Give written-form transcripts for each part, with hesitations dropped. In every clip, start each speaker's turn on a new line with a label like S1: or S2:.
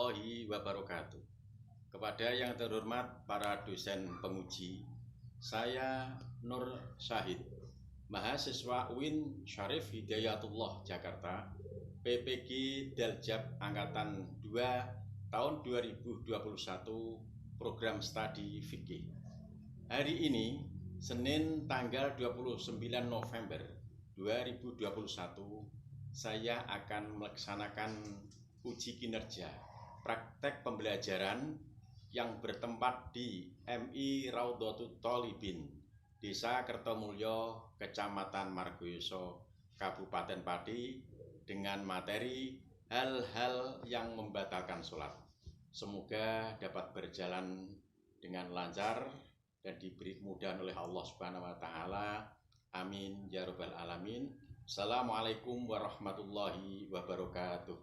S1: warahmatullahi wabarakatuh. Kepada yang terhormat para dosen penguji, saya Nur Syahid, mahasiswa UIN Syarif Hidayatullah Jakarta, PPG Daljab Angkatan 2 tahun 2021, program studi fikih. Hari ini, Senin tanggal 29 November 2021, saya akan melaksanakan uji kinerja praktek pembelajaran yang bertempat di MI Raudhatul Thalibin, Desa Kertomulyo, Kecamatan Margoyoso, Kabupaten Pati, dengan materi hal-hal yang membatalkan sholat. Semoga dapat berjalan dengan lancar dan diberi kemudahan oleh Allah Subhanahu wa Ta'ala. Amin ya rabbal alamin. Assalamualaikum warahmatullahi wabarakatuh.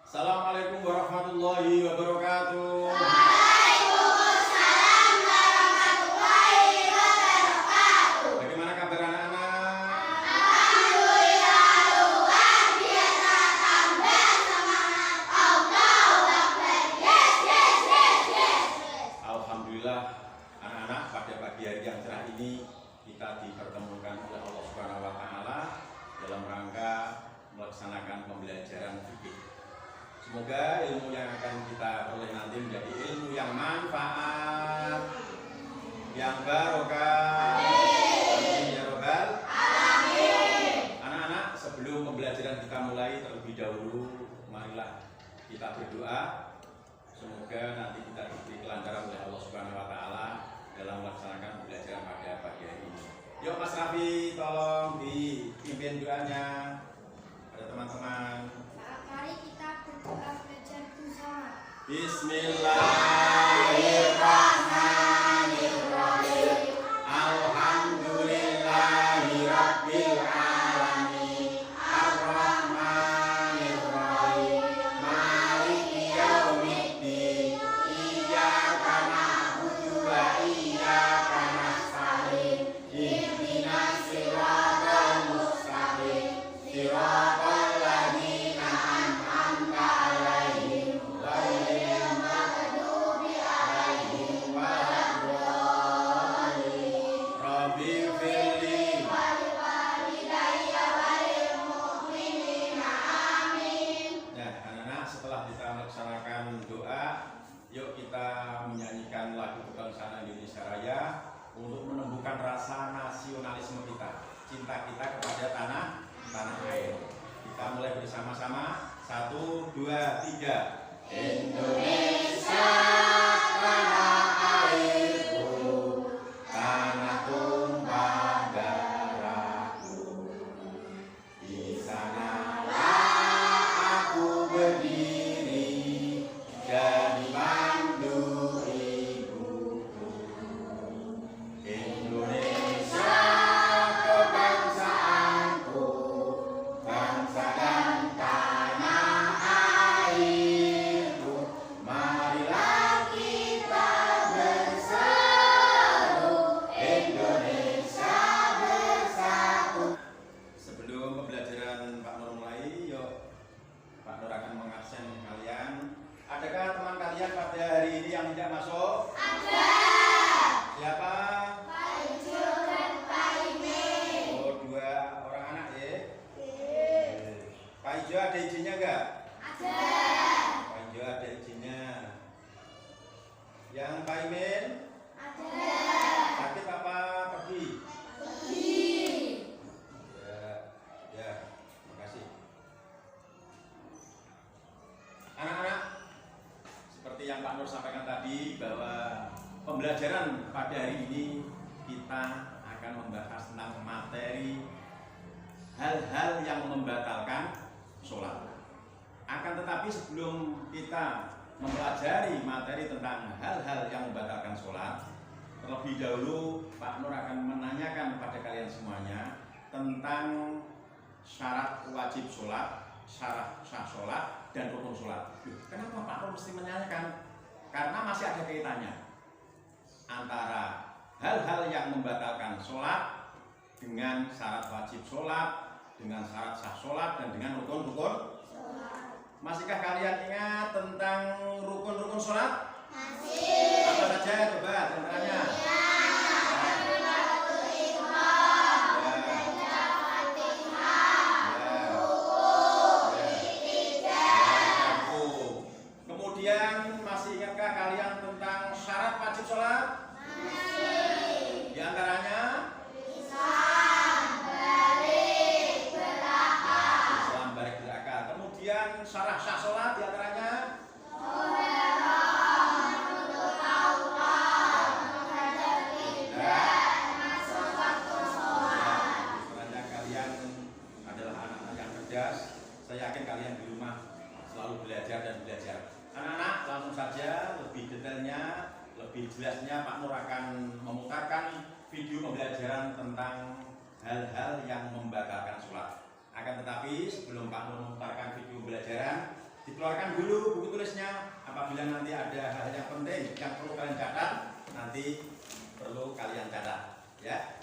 S1: Assalamualaikum warahmatullahi wabarakatuh.
S2: Waalaikumsalam warahmatullahi wabarakatuh.
S1: Bagaimana kabar anak-anak?
S2: Alhamdulillah luar biasa, tambah semangat. Allahu Akbar. Yes.
S1: Alhamdulillah anak-anak, pada pagi hari yang cerah ini kita dipertemukan oleh Allah Subhanahu wa Ta'ala dalam rangka melaksanakan pembelajaran fikih. Semoga ilmu yang akan kita peroleh nanti menjadi ilmu yang manfaat, yang barokah. Amin ya rabbal alamin. Anak-anak, sebelum pembelajaran kita mulai terlebih dahulu, marilah kita berdoa. Semoga nanti kita diberi kelancaran oleh Allah Subhanahu wa Ta'ala dalam melaksanakan pembelajaran pada pagi hari ini. Yuk Mas Raffi, tolong dipimpin doanya pada teman-teman.
S2: Mari kita berdoa belajar bersama.
S1: Bismillahirrahmanirrahim. Alhamdulillahirabbil alamin. Arrahmanirrahim. Maliki yaumiddin. Iyyaka na'budu wa iyyaka nasta'in. Ihdinas siratal mustaqim. Siratal ladzina an'amta 'alaihim ghairil maghdubi 'alaihim waladdallin. Rabbighfirli
S2: Walidayya walil mu'minina amin.
S1: Nah, anak-anak, setelah kita melaksanakan doa, yuk kita menyanyikan lagu kebangsaan Indonesia Raya untuk menumbuhkan rasa nasionalisme kita, cinta kita kepada tanah air. Kita mulai bersama-sama. 1, 2, 3. Indonesia tanah airku, tanah tumpah darahku. Di sanalah aku berdiri, jadi mandu ibuku. Indonesia kebangsaanku, bangsa dan tanah airku. Marilah kita berseru, Indonesia bersatu. Sebelum pembelajaran Pak Nur mulai, yuk Pak Nur akan mengabsen kalian. Adakah teman kalian pada hari ini yang tidak masuk?
S2: Ada.
S1: Siapa?
S2: Pak Ijo dan Pak Imin.
S1: Oh, 2 orang anak ya. Pak Ijo ada izinnya enggak?
S2: Ada.
S1: Pak Ijo ada izinnya. Yang Pak Imin?
S2: Ada.
S1: Sakit apa pergi?
S2: Pergi.
S1: Ya, terima kasih. Anak-anak, seperti yang Pak Nur sampaikan tadi, bahwa pembelajaran pada hari ini kita akan membahas tentang materi hal-hal yang membatalkan sholat. Akan tetapi sebelum kita mempelajari materi tentang hal-hal yang membatalkan sholat, terlebih dahulu Pak Nur akan menanyakan kepada kalian semuanya tentang syarat wajib sholat, syarat sah sholat, dan rukun sholat. Kenapa Pak Nur mesti menanyakan? Karena masih ada kaitannya antara hal-hal yang membatalkan sholat dengan syarat wajib sholat dengan syarat sah sholat dan dengan rukun-rukun. Masihkah kalian ingat tentang rukun-rukun sholat?
S2: Masih.
S1: Apa saja coba antaranya? Kemudian masih ingatkah kalian tentang syarat wajib sholat?
S2: Masih.
S1: Di antaranya
S2: Islam, balik, berakal.
S1: Islam balik berakal. Kemudian syarat sah sholat di antaranya
S2: Untuk Allah, menghadap kiblat, masuk waktu sholat.
S1: sebenarnya kalian adalah anak-anak yang cerdas. Saya yakin kalian di rumah selalu belajar dan belajar. Anak-anak, langsung saja lebih detailnya, lebih jelasnya Pak Nur akan memutarkan video pembelajaran tentang hal-hal yang membatalkan sholat. Akan tetapi sebelum Pak Nur memutarkan video pembelajaran, dikeluarkan dulu buku tulisnya. Apabila nanti ada hal yang penting yang perlu kalian catat, nanti perlu kalian catat, ya.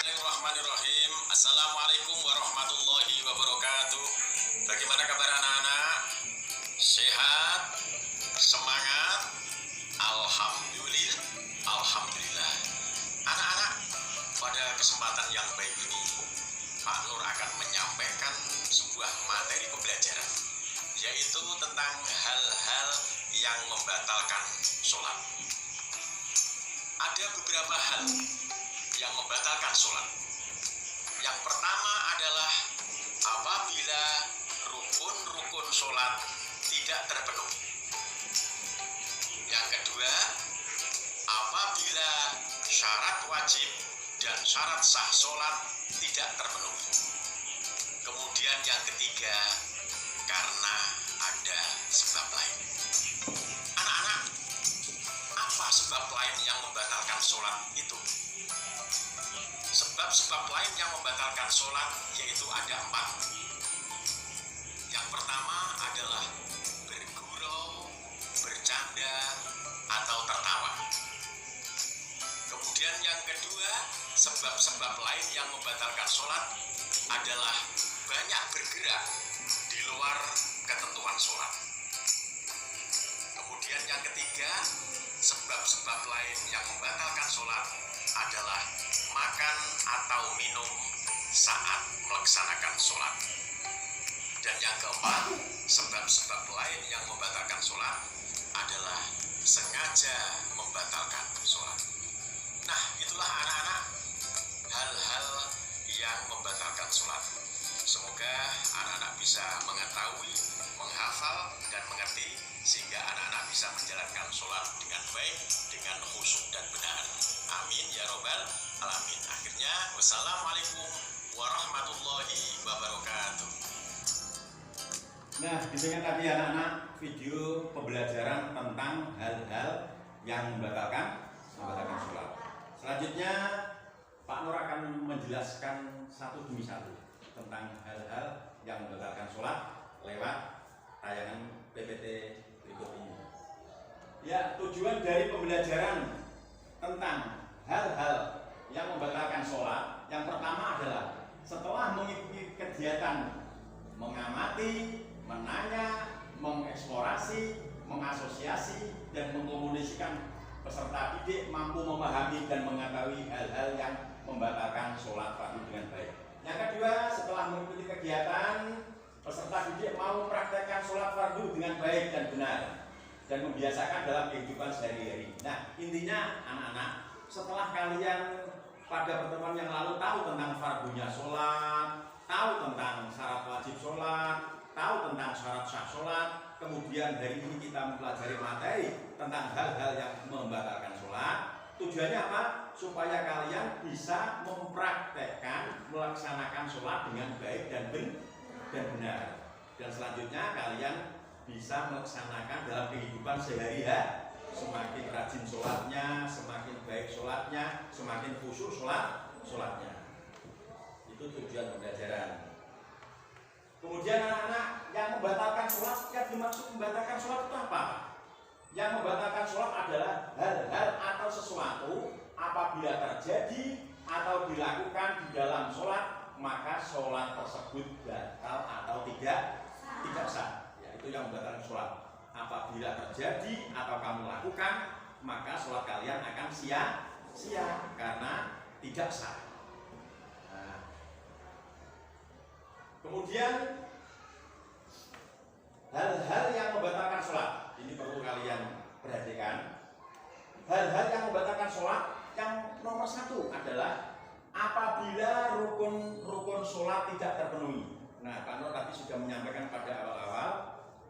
S3: Bismillahirrahmanirrahim. Assalamualaikum warahmatullahi wabarakatuh. Bagaimana kabar anak-anak? Sehat? Semangat? Alhamdulillah. Alhamdulillah. Anak-anak, pada kesempatan yang baik ini, Pak Nur akan menyampaikan sebuah materi pembelajaran, yaitu tentang hal-hal yang membatalkan sholat. Ada beberapa hal yang membatalkan sholat. Yang pertama adalah apabila rukun-rukun sholat tidak terpenuhi. Yang kedua, apabila syarat wajib dan syarat sah sholat tidak terpenuhi. Kemudian yang ketiga, karena ada sebab lain. Anak-anak, apa sebab lain yang membatalkan sholat itu? Sebab-sebab lain yang membatalkan sholat yaitu ada 4. Yang pertama adalah bergurau, bercanda, atau tertawa. Kemudian yang kedua, sebab-sebab lain yang membatalkan sholat adalah banyak bergerak di luar ketentuan sholat. Kemudian yang ketiga, sebab-sebab lain yang membatalkan sholat adalah makan atau minum saat melaksanakan sholat. Dan yang keempat, sebab-sebab lain yang membatalkan sholat adalah sengaja membatalkan sholat. Nah, itulah anak-anak hal-hal yang membatalkan sholat. Semoga anak-anak bisa mengetahui, menghafal, dan mengerti sehingga anak-anak bisa menjalankan sholat dengan baik, dengan khusyuk dan benar. Amin ya robbal alamin. Akhirnya, wassalamualaikum warahmatullahi wabarakatuh.
S1: Nah, demikian tadi anak-anak video pembelajaran tentang hal-hal yang membatalkan sholat. Selanjutnya Pak Nur akan menjelaskan satu demi satu tentang hal-hal yang membatalkan sholat lewat tayangan PPT berikut ini. Ya, tujuan dari pembelajaran tentang hal-hal yang membatalkan sholat yang pertama adalah setelah mengikuti kegiatan mengamati, menanya, mengeksplorasi, mengasosiasi, dan mengkomunikasikan peserta didik mampu memahami dan mengetahui hal-hal yang membatalkan sholat fardu dengan baik. Yang kedua, setelah mengikuti kegiatan, peserta didik mau mempraktekkan sholat fardu dengan baik dan benar dan membiasakan dalam kehidupan sehari-hari. Nah, intinya anak-anak, setelah kalian pada pertemuan yang lalu tahu tentang fardunya sholat, tahu tentang syarat wajib sholat, tahu tentang syarat sah sholat, kemudian hari ini kita mempelajari materi tentang hal-hal yang membatalkan sholat. Tujuannya apa? Supaya kalian bisa mempraktekkan, melaksanakan sholat dengan baik dan benar. Dan selanjutnya kalian bisa melaksanakan dalam kehidupan sehari-hari. Semakin rajin sholatnya, semakin baik sholatnya, semakin khusyuk sholatnya. Itu tujuan pembelajaran. Kemudian anak-anak yang membatalkan sholat, yang dimaksud membatalkan sholat itu apa? Yang membatalkan sholat adalah hal-hal atau sesuatu apabila terjadi atau dilakukan di dalam sholat, maka sholat tersebut batal atau tidak sah. Ya, itu yang membatalkan sholat. Apabila terjadi atau kamu lakukan, maka sholat kalian akan sia-sia karena tidak sah. Nah, kemudian hal-hal yang membatalkan sholat, ini perlu kalian perhatikan. Hal-hal yang membatalkan sholat, yang nomor satu adalah apabila rukun sholat tidak terpenuhi. Nah, Pak Nur tadi sudah menyampaikan pada awal-awal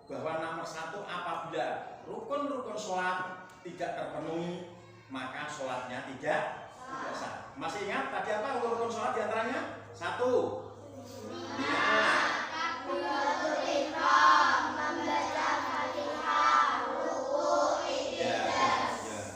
S1: bahwa nomor satu apabila rukun sholat tidak terpenuhi, maka sholatnya tidak sah. Masih ingat tadi apa rukun sholat diantaranya? Satu.
S2: Takbiratul ihram, membaca Fatihah, ruku, i'tidal.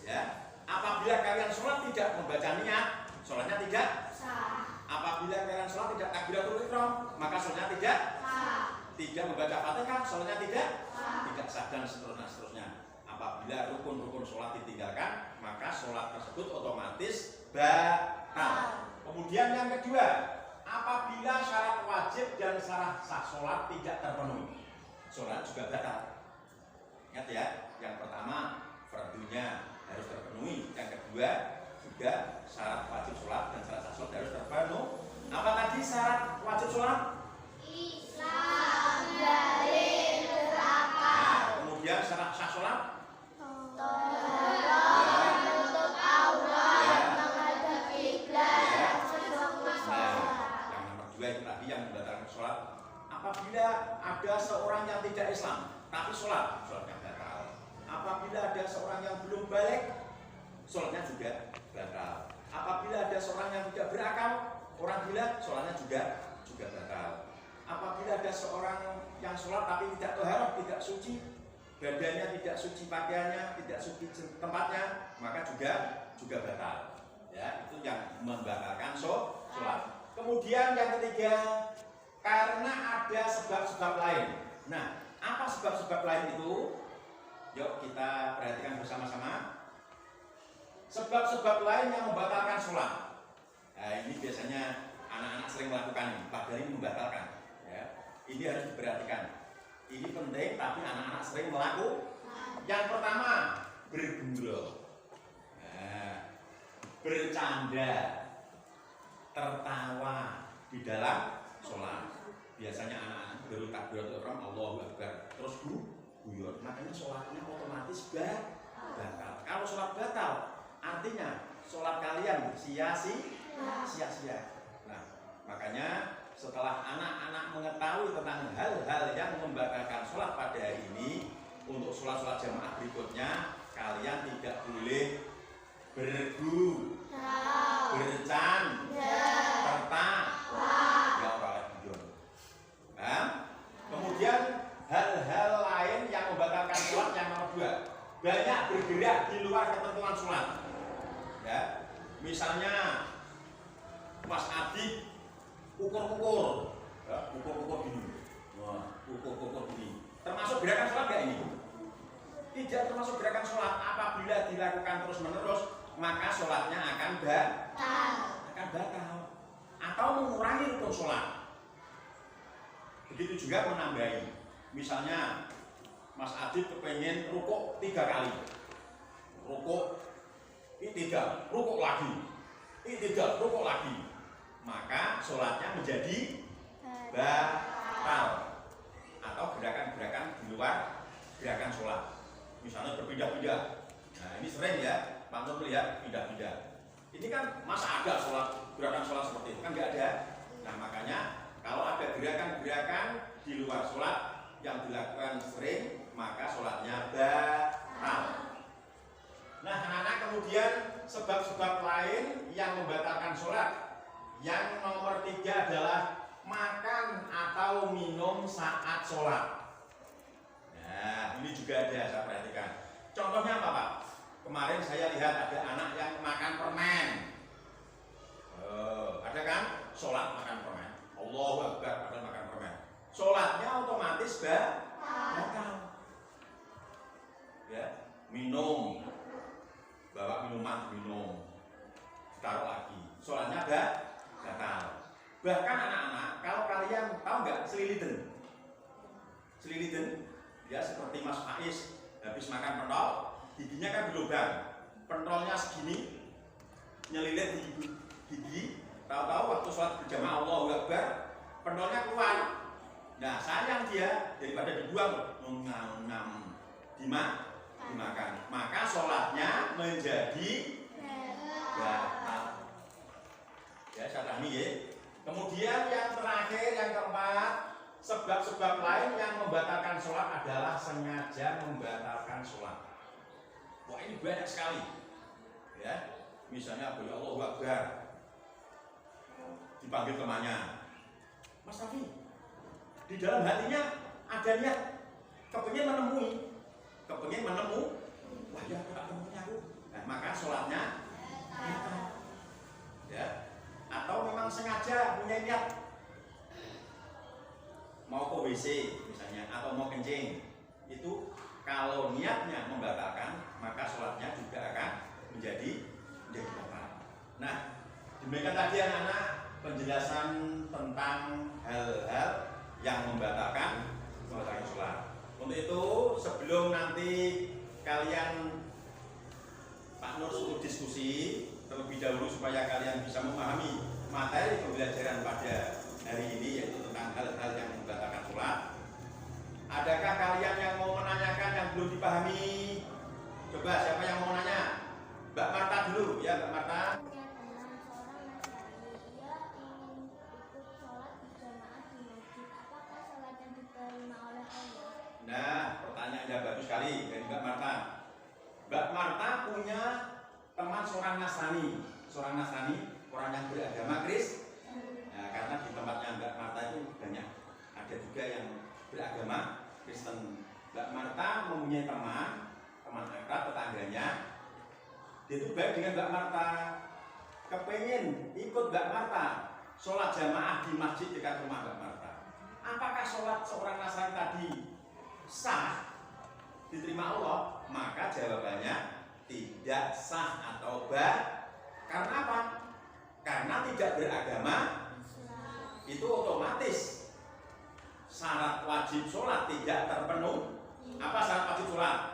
S1: Ya. Apabila kalian sholat tidak membaca niat, sholatnya tidak
S2: Sah.
S1: Apabila kalian sholat tidak takbiratul ihram, maka sholatnya tidak
S2: Sah.
S1: Tidak membaca Fatihah, sholatnya tidak
S2: Sah.
S1: sah, dan seterusnya. Apabila rukun sholat ditinggalkan, maka sholat tersebut otomatis batal. Kemudian yang kedua, apabila syarat wajib dan syarat sah sholat tidak terpenuhi, sholat juga batal. Ingat ya, yang pertama fardunya harus terpenuhi, yang kedua juga syarat wajib sholat dan syarat sah sholat harus terpenuhi. Apa tadi syarat wajib sholat?
S2: Islam dari neraka.
S1: Kemudian syarat sah sholat?
S2: Toleran, menutup aurat, menghadap kiblat, sebelum sholat.
S1: Yang nomor dua itu tadi yang membatalkan sholat. Apabila ada seorang yang tidak Islam tapi sholatnya batal. Apabila ada seorang yang belum balik, sholatnya juga batal. Apabila ada seorang yang tidak berakal, orang gila, sholatnya juga batal. Apabila ada seorang yang sholat tapi tidak toharoh, tidak suci, badannya tidak suci, pakaiannya tidak suci tempatnya, maka juga batal. Ya, itu yang membatalkan sholat. Kemudian yang ketiga, karena ada sebab-sebab lain. Nah, apa sebab-sebab lain itu? Yuk kita perhatikan bersama-sama. Sebab-sebab lain yang membatalkan sholat. Nah, ini biasanya anak-anak sering melakukan ini, padahal ini membatalkan. Ya, ini harus diperhatikan. Ini penting, tapi anak-anak sering melakukan. Yang pertama, bergurau, bercanda, tertawa di dalam sholat. Biasanya anak-anak baru takbiratul ihram, Allahu Akbar, terus guyon. Makanya sholatnya otomatis batal. Kalau sholat batal, artinya sholat kalian sia-sia. Nah, makanya setelah anak-anak mengetahui tentang hal-hal yang membatalkan sholat pada hari ini, untuk sholat-sholat jamaah berikutnya kalian tidak boleh bercanda, tertawa, ya oleh guyon. Kemudian hal-hal lain yang membatalkan sholat yang nomor dua, banyak bergerak di luar ketentuan sholat. Ya, misalnya Mas Adi ukur-ukur gini. Wah, ukur gini. Termasuk gerakan sholat nggak ini? Tidak termasuk gerakan sholat. Apabila dilakukan terus-menerus, maka sholatnya akan batal atau mengurangi rukun sholat. Begitu juga menambahi. Misalnya Mas Adit kepengen rukuk 3 kali. Rukuk, i'tidal, rukuk lagi. I'tidal, rukuk lagi. Maka sholatnya menjadi batal. Atau gerakan-gerakan di luar gerakan sholat. Misalnya berpindah-pindah. Nah, ini sering ya, Pak Nur melihat pindah-pindah. Ini kan masa ada gerakan sholat seperti itu? Kan nggak ada. Nah, makanya kalau ada gerakan-gerakan di luar sholat yang dilakukan sering, maka sholatnya batal. Nah, anak-anak, kemudian sebab-sebab lain yang membatalkan sholat. Yang nomor 3 adalah makan atau minum saat sholat. Nah, ini juga ada, saya perhatikan. Contohnya apa, Pak? Kemarin saya lihat ada anak yang makan permen. Ada kan? Sholat makan permen. Allahu Akbar, padahal makan permen. Sholatnya otomatis batal. Ya, minum, bawa minuman minum, taruh lagi, sholatnya batal. Bahkan anak-anak, kalau kalian tahu nggak seliliten, ya seperti Mas Faiz habis makan pentol, giginya kan berlubang, pentolnya segini, nyelilit di gigi, tahu-tahu waktu sholat berjamaah Allahu Akbar, pentolnya keluar. Nah sayang dia, daripada dibuang, dimakan, maka sholatnya menjadi batal. Ya, saya pahami ya. Kemudian yang terakhir, yang keempat, sebab-sebab lain yang membatalkan sholat adalah sengaja membatalkan sholat. Wah, ini banyak sekali. Ya, misalnya Allahu Akbar, dipanggil temannya, Mas Rafi, di dalam hatinya ada niat kepengin menemu, wah ya aku tak temunya aku. Nah, maka sholatnya ya. Atau memang sengaja punya niat mau ke WC misalnya, atau mau kencing, itu kalau niatnya membatalkan, maka sholatnya juga akan menjadi batal. Nah, demikian tadi anak-anak penjelasan tentang hal-hal yang membatalkan sholat. Untuk itu, sebelum nanti kalian Pak Nur suruh diskusi terlebih dahulu supaya kalian bisa memahami materi pembelajaran pada hari ini, yaitu tentang hal-hal yang membatalkan sholat. Adakah kalian yang mau menanyakan yang belum dipahami? Coba siapa yang mau nanya? Mbak Marta dulu, ya Mbak Marta. Nah, pertanyaannya bagus sekali dari Mbak Marta. Mbak Marta punya teman seorang Nasrani, orang yang beragama Kristen. Nah, karena di tempatnya Mbak Marta itu banyak, ada juga yang beragama Kristen. Mbak Marta mempunyai teman akrab tetangganya, dia itu baik dengan Mbak Marta, kepengen ikut Mbak Marta sholat jamaah di masjid dekat rumah Mbak Marta. Apakah sholat seorang Nasrani tadi sah, diterima Allah? Maka jawabannya tidak sah atau karena apa? Karena tidak beragama itu otomatis syarat wajib sholat tidak terpenuhi. Apa syarat wajib sholat?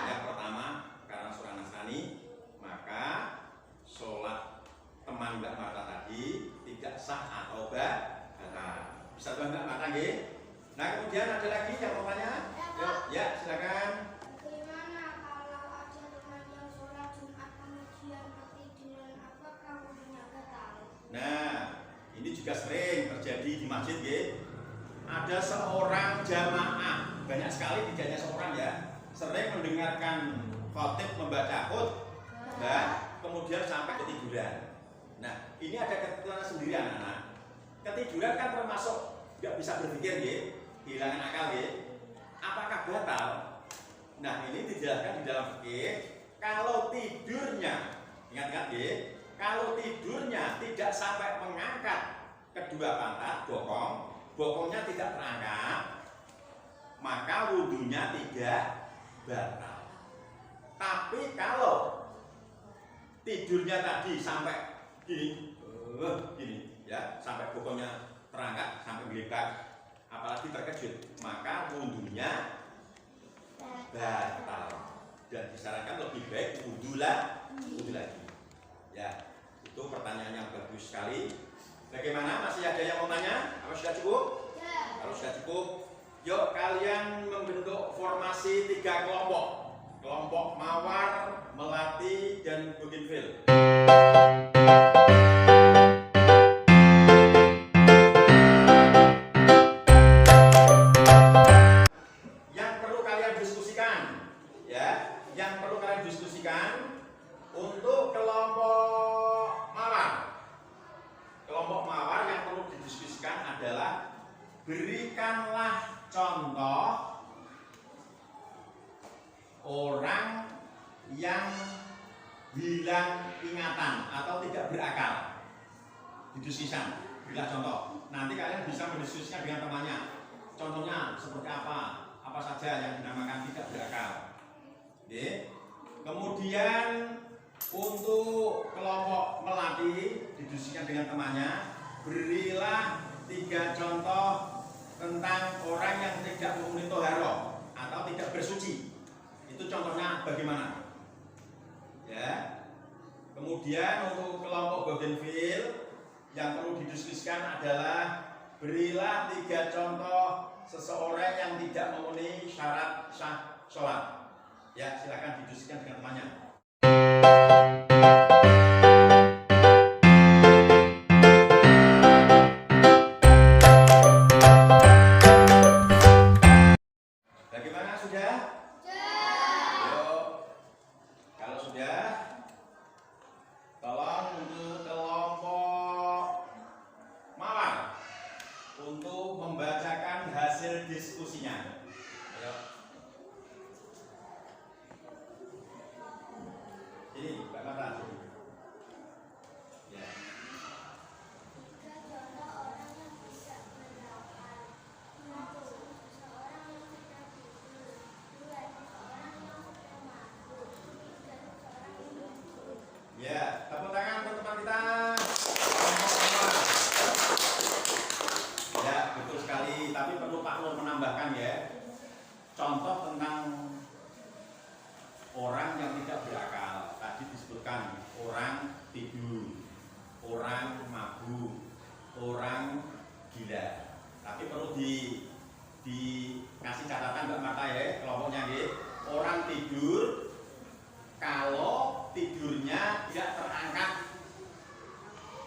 S1: Yang pertama, karena seorang Nasrani, maka sholat teman Mbak Marta tadi tidak sah atau bisa tuan Mbak Marta nggih? Nah, kemudian ada lagi yang mau tanya? Yuk, ya silakan.
S2: Bagaimana kalau ada teman yang sholat Jumat kemudian ketiduran, apakah wudunya batal?
S1: Nah, ini juga sering terjadi di masjid ya. Ada seorang jamaah, banyak sekali tidak hanya seorang ya, sering mendengarkan khotib membaca khutbah, kemudian sampai ketiduran. Nah, ini ada ketentuan sendiri anak-anak. Ketiduran kan termasuk nggak bisa berpikir ya, kehilangan akal ya. Apakah batal? Nah, ini dijelaskan di dalam fikih. Kalau tidurnya, ingat-ingat ya, kalau tidurnya tidak sampai mengangkat kedua pantat, bokongnya tidak terangkat, maka wudunya tidak batal. Tapi kalau tidurnya tadi sampai gini, ya, sampai bokongnya terangkat, sampai melebar, apalagi terkejut, maka wudunya batal. Dan disarankan lebih baik wudu lagi. Ya, itu pertanyaan yang bagus sekali. Bagaimana? Masih ada yang mau tanya? Apa sudah cukup?
S2: Ya.
S1: Kalau sudah cukup, yuk kalian membentuk formasi 3 kelompok. Kelompok mawar, melati, dan bougainville. Yang perlu kalian diskusikan, ya, yang perlu kalian diskusikan untuk kelompok mawar. Kelompok mawar yang perlu didiskusikan adalah berikanlah contoh orang yang hilang ingatan atau tidak berakal. Didiskusikan, berilah contoh. Nanti kalian bisa mendiskusikan dengan temannya. contohnya seperti apa? Apa saja yang dinamakan tidak berakal? Oke. Kemudian untuk kelompok melati didiskusikan dengan temannya, berilah 3 contoh tentang orang yang tidak memenuhi toharoh atau tidak bersuci. Itu contohnya bagaimana? Ya. Kemudian untuk kelompok Bougainville yang perlu didiskusikan adalah berilah 3 contoh seseorang yang tidak memenuhi syarat sah sholat. Ya, silakan didiskusikan dengan temannya. Bagaimana, sudah? Yuk. Kalau sudah, tolong untuk kelompok Mawar untuk membacakan hasil diskusinya. Ayo. Ini Mbak Mata. Ya. Ya, tepuk tangan untuk teman kita. Ya, betul sekali. Tapi perlu Pak Nur menambahkan ya. Contoh tentang orang yang tidak berakal. Tadi disebutkan orang tidur, orang mabuk, orang gila. Tapi perlu dikasih catatan Mbak Marta ya, kelompoknya ya. Orang tidur kalau tidurnya tidak terangkat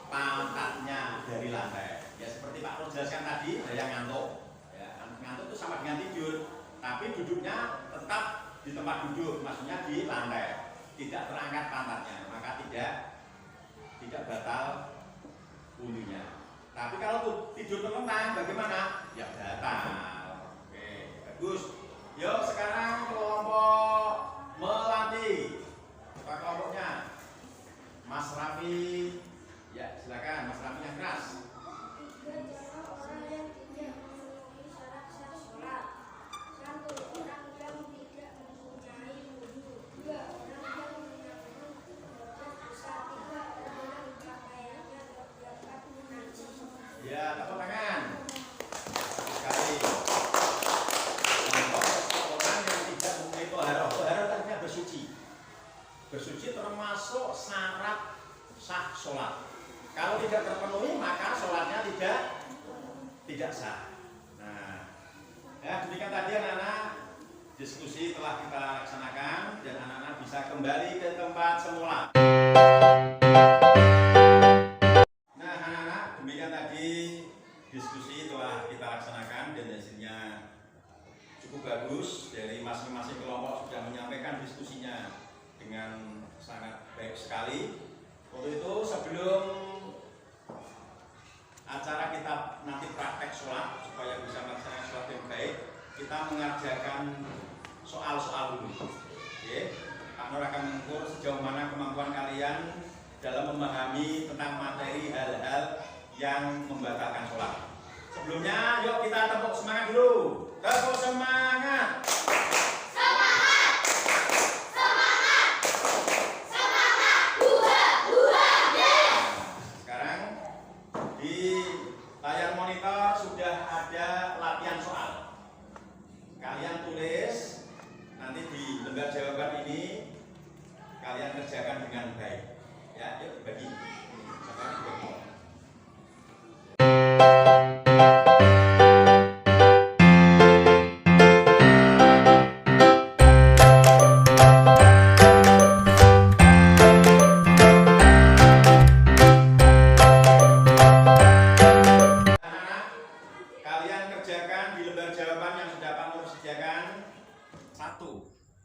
S1: pantatnya dari lantai. Ya seperti Pak Nur jelaskan tadi, ada yang ngantuk. Ya, ngantuk itu sama dengan tidur, tapi duduknya tetap di tempat duduk, maksudnya di lantai, tidak terangkat pantatnya, maka tidak batal wudhunya. Tapi kalau tidur terlentang, bagaimana? Ya batal. Oke, bagus. Yuk sekarang kelompok melati. Apa kelompoknya? Mas Raffi. Ya silakan, Mas Raffi yang keras.
S2: 3 contoh orang yang tidak memenuhi syarat sah sholat. 1. Orang yang tidak mempunyai wudhu. 2. Orang yang mengandung dosa. 3. Orang yang pakaiannya terdapat najis.
S1: Ya, tepuk tangan. Sekali. Contoh orang yang tidak memenuhi toharoh. Toharoh artinya bersuci. Bersuci termasuk syarat sah sholat. Kalau tidak terpenuhi maka sholatnya tidak sah. Nah, ya demikian tadi anak-anak diskusi telah kita laksanakan dan anak-anak bisa kembali ke tempat semula. Nah, anak-anak demikian tadi diskusi telah kita laksanakan dan hasilnya cukup bagus. Dari masing-masing kelompok sudah menyampaikan diskusinya dengan sangat baik sekali. Untuk itu sebelum acara kita nanti praktek sholat supaya bisa melaksanakan sholat yang baik, kita mengerjakan soal-soal dulu. Oke, Pak Nur akan mengukur sejauh mana kemampuan kalian dalam memahami tentang materi hal-hal yang membatalkan sholat. Sebelumnya, yuk kita tepuk semangat dulu. Tepuk semangat. Sudah ada latihan soal. Kalian tulis nanti di lembar jawaban ini kalian kerjakan dengan baik. Ya, yuk dibagi. Sekarang dibagi.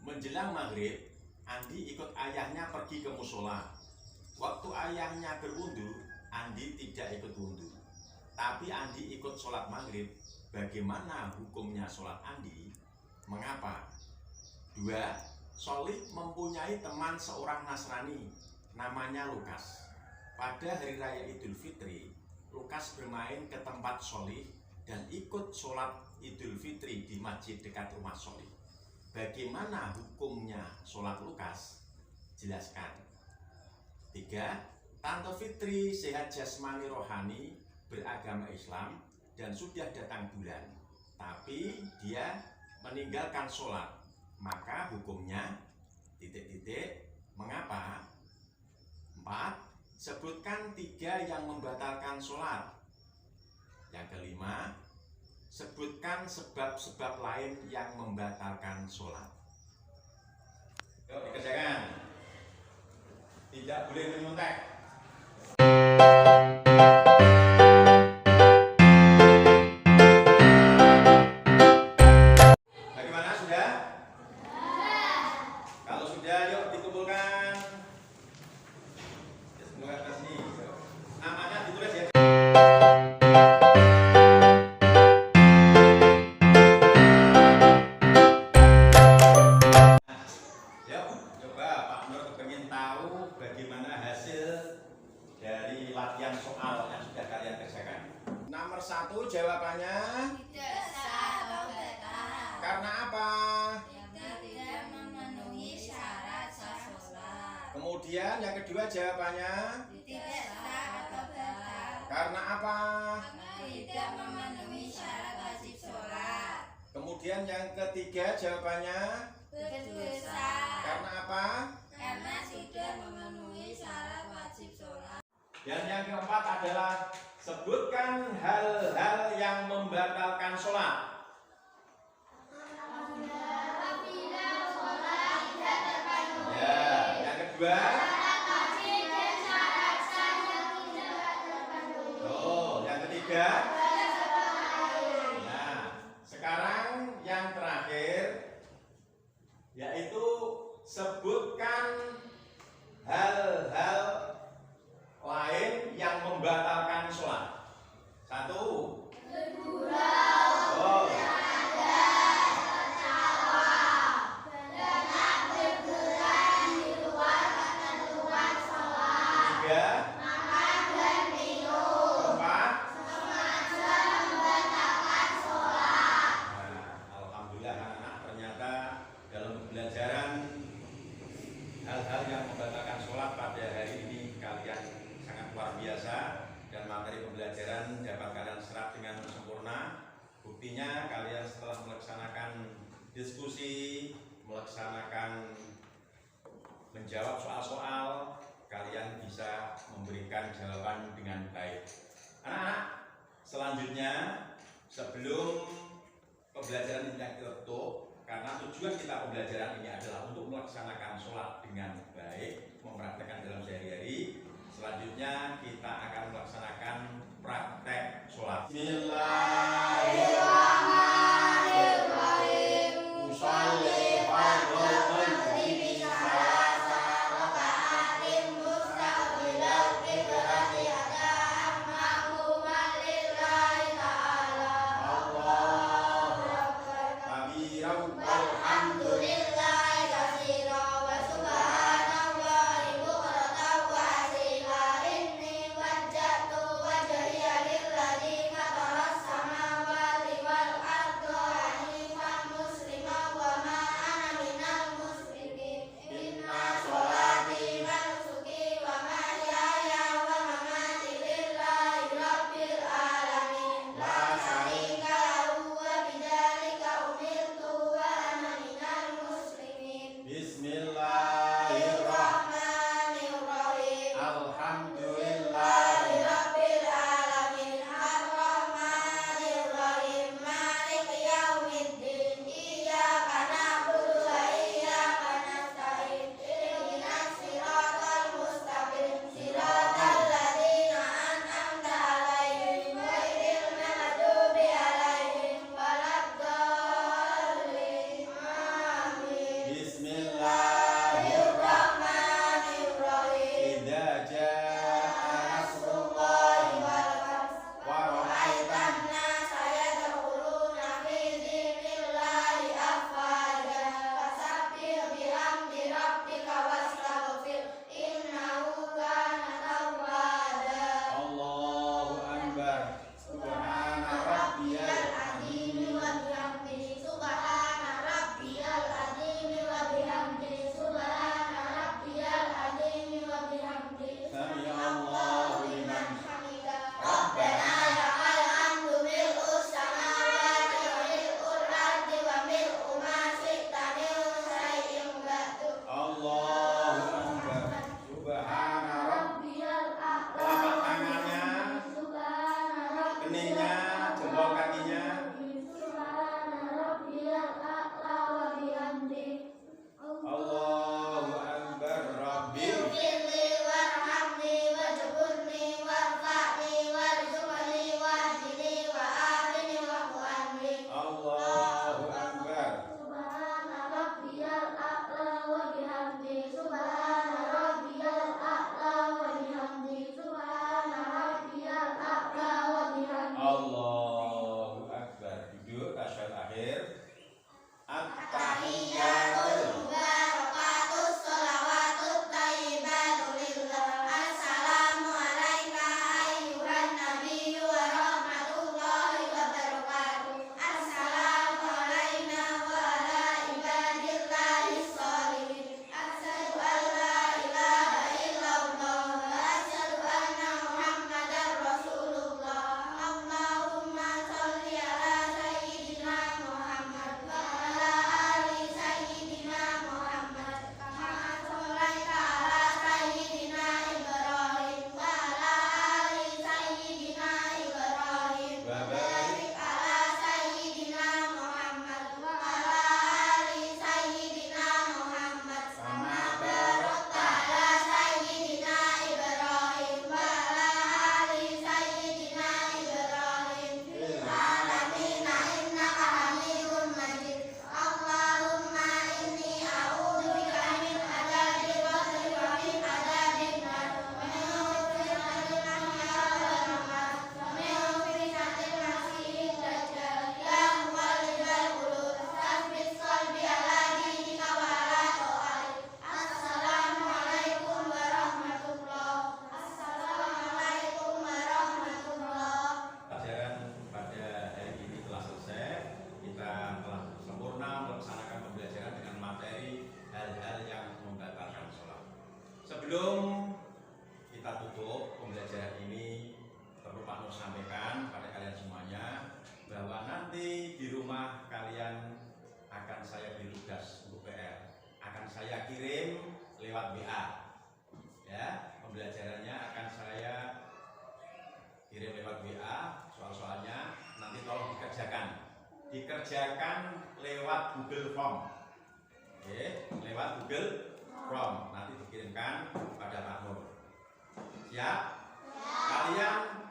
S1: Menjelang maghrib, Andi ikut ayahnya pergi ke musola. Waktu ayahnya berwudu, Andi tidak ikut wudu. Tapi Andi ikut sholat maghrib. Bagaimana hukumnya sholat Andi? Mengapa? 2. Solih mempunyai teman seorang Nasrani, namanya Lukas. Pada hari raya Idul Fitri, Lukas bermain ke tempat Solih
S3: dan ikut sholat Idul Fitri di masjid dekat rumah Sholih. Bagaimana hukumnya sholat Lukas? Jelaskan. 3. Tante Fitri sehat jasmani rohani, beragama Islam, dan sudah datang bulan, tapi dia meninggalkan sholat. Maka hukumnya ... Mengapa? 4. Sebutkan 3 yang membatalkan sholat. Yang kelima, sebutkan sebab-sebab lain yang membatalkan sholat.
S1: Yuk dikerjakan. Tidak boleh menyontek. Bagaimana, sudah? Kalau sudah, yuk dikumpulkan. Semoga ke sini. Namanya ditulis ya. Yuk, coba Pak Nur pengen tahu bagaimana hasil dari latihan soal yang sudah kalian kerjakan. Nomor 1 jawabannya
S2: Tidak sah atau batal.
S1: karena apa?
S2: Tidak memenuhi syarat sah sholat.
S1: Kemudian yang kedua jawabannya
S2: Tidak sah atau batal.
S1: karena apa?
S2: Tidak memenuhi syarat wajib sholat.
S1: Kemudian yang ketiga jawabannya
S2: Berdosa.
S1: karena apa?
S2: Karena sudah memenuhi syarat wajib sholat.
S1: Dan yang keempat adalah sebutkan hal-hal yang membatalkan sholat. Ya, yang kedua. Oh, yang ketiga. Nah, sekarang yang terakhir yaitu sebutkan hal-hal lain yang membatalkan sholat. 1. Oh. 3. 4. Alhamdulillah anak-anak ternyata dalam pembelajaran hal-hal yang membatalkan sholat pada hari ini kalian sangat luar biasa, dan materi pembelajaran dapat kalian serap dengan sempurna. Buktinya kalian setelah melaksanakan diskusi, melaksanakan menjawab soal-soal, kalian bisa memberikan jawaban dengan baik. Anak-anak, selanjutnya sebelum pembelajaran ini ditutup, karena tujuan kita pembelajaran ini adalah untuk melaksanakan sholat dengan baik, mempraktekkan dalam sehari-hari. Selanjutnya kita akan melaksanakan praktek sholat. Bismillahirrahmanirrahim. Usolli fardhu maghrib salasa raka'atin mustaqbilal qiblati hadam ma'muman lillahi ta'ala. Allahu akbar kabiran walhamdulillahi katsiran wa subhanallahi bukratan wa asila. Inni wajjahtu wajhiya Kuningnya, jempol kakinya. Allahu Akbar. Rabbi Allahu Akbar. Allahu Akbar. Duduk tasyahud akhir. At-tahiyyatu Sebelum kita tutup pembelajaran ini, perlu Pak Nur sampaikan pada kalian semuanya bahwa nanti di rumah kalian akan saya beri tugas untuk PR, akan saya kirim lewat WA. Ya, pembelajarannya akan saya kirim lewat WA, soal-soalnya nanti tolong dikerjakan lewat Google Form. Oke, lewat Google Form nanti dikirimkan pada Pak Nur. Siap? Kalian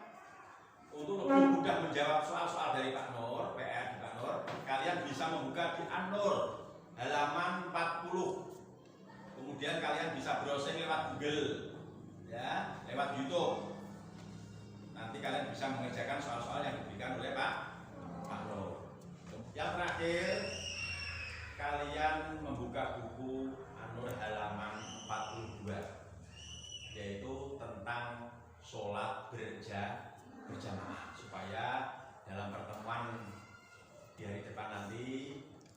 S1: untuk lebih mudah menjawab soal-soal dari Pak Nur, PR di Pak Nur, kalian bisa membuka di An-Nur halaman 40. Kemudian kalian bisa browsing lewat Google, ya, lewat YouTube. Nanti kalian bisa mengerjakan soal-soal yang diberikan oleh Pak Nur. Yang terakhir, kalian membuka buku An-Nur halaman 42, yaitu tentang sholat berjamaah, supaya dalam pertemuan di hari depan nanti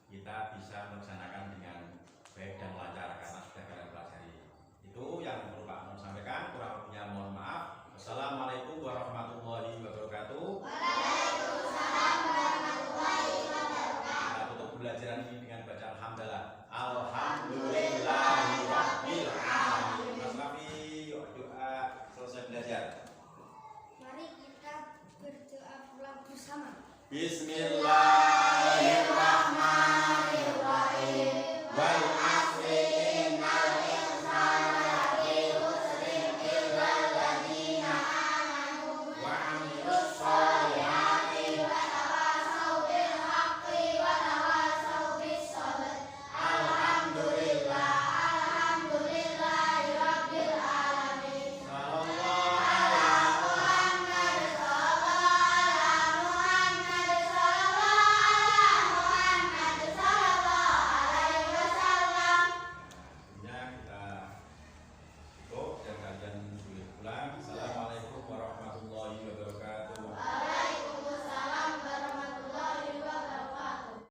S1: kita bisa melaksanakan dengan baik dan lancar karena sudah kalian pelajari. Itu yang perlu Pak Nur sampaikan. Kurang lebihnya mohon maaf. Wassalamualaikum warahmatullahi wabarakatuh.
S2: Waalaikumsalam warahmatullahi wabarakatuh.
S1: Kita tutup pembelajaran ini dengan baca alhamdulillah. Alhamdulillahirabbil alamin. Mas Rafi, doa selesai belajar.
S2: Mari kita berdoa pulang bersama.
S1: Bismillah.